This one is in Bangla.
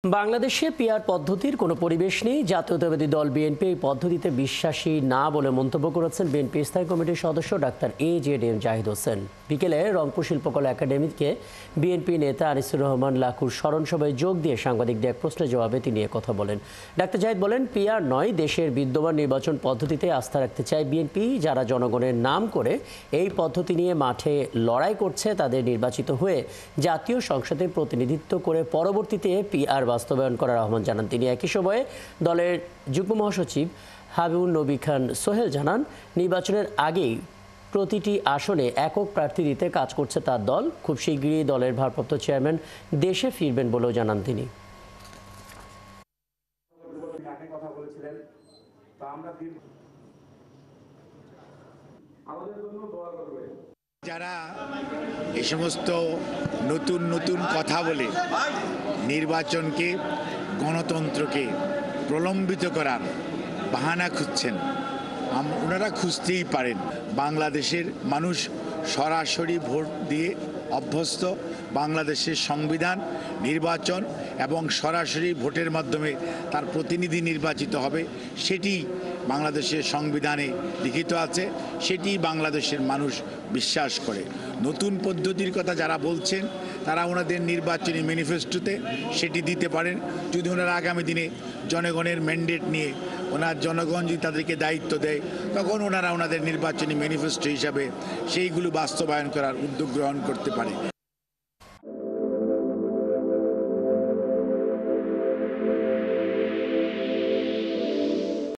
বাংলাদেশে পিআর পদ্ধতির কোনো পরিবেশ নেই। জাতীয়তাবাদী দল বিএনপি এই পদ্ধতিতে বিশ্বাসী না বলে মন্তব্য করেছেন বিএনপি স্থায়ী কমিটির সদস্য ডাক্তার AJM জাহিদ হোসেন। বিকেলে রংপুর শিল্পকলা একাডেমিতে বিএনপি নেতা আনিসুর রহমান লাকুর স্মরণ সভায় যোগ দিয়ে সাংবাদিকদের এক প্রশ্নের জবাবে তিনি কথা বলেন। ডাক্তার জাহিদ বলেন, পিআর নয়, দেশের বিদ্যমান নির্বাচন পদ্ধতিতে আস্থা রাখতে চায় বিএনপি। যারা জনগণের নাম করে এই পদ্ধতি নিয়ে মাঠে লড়াই করছে তাদের নির্বাচিত হয়ে জাতীয় সংসদে প্রতিনিধিত্ব করে পরবর্তীতে পিআর বাস্তবায়ন করার আহ্বান জানান তিনি। একই সময়ে দলের যুগ্ম মহাসচিব হাবিবুল নবী খান সোহেল জানান, নির্বাচনের আগেই প্রতিটি আসনে একক প্রার্থী দিতে কাজ করছে তার দল। খুব শীঘ্রই দলের ভারপ্রাপ্ত চেয়ারম্যান দেশে ফিরবেন বলেও জানান তিনি। যারা এই সমস্ত নতুন নতুন কথা বলে নির্বাচনকে, গণতন্ত্রকে প্রলম্বিত করার বাহানা খুঁজছেন, ওনারা খুঁজতেই পারেন। বাংলাদেশের মানুষ সরাসরি ভোট দিয়ে অভ্যস্ত। বাংলাদেশের সংবিধান, নির্বাচন এবং সরাসরি ভোটের মাধ্যমে তার প্রতিনিধি নির্বাচিত হবে, সেটি বাংলাদেশের সংবিধানে লিখিত আছে, সেটি বাংলাদেশের মানুষ বিশ্বাস করে। নতুন পদ্ধতির কথা যারা বলছেন তারা ওনাদের নির্বাচনী ম্যানিফেস্টোতে সেটি দিতে পারেন। যদি ওনারা আগামী দিনে জনগণের ম্যান্ডেট নিয়ে জনগণ যদি তাদেরকে দায়িত্ব দেয়, তখন ওনারা ওনাদের নির্বাচনী ম্যানিফেস্টো হিসাবে সেইগুলো বাস্তবায়ন করার উদ্যোগ গ্রহণ করতে পারে।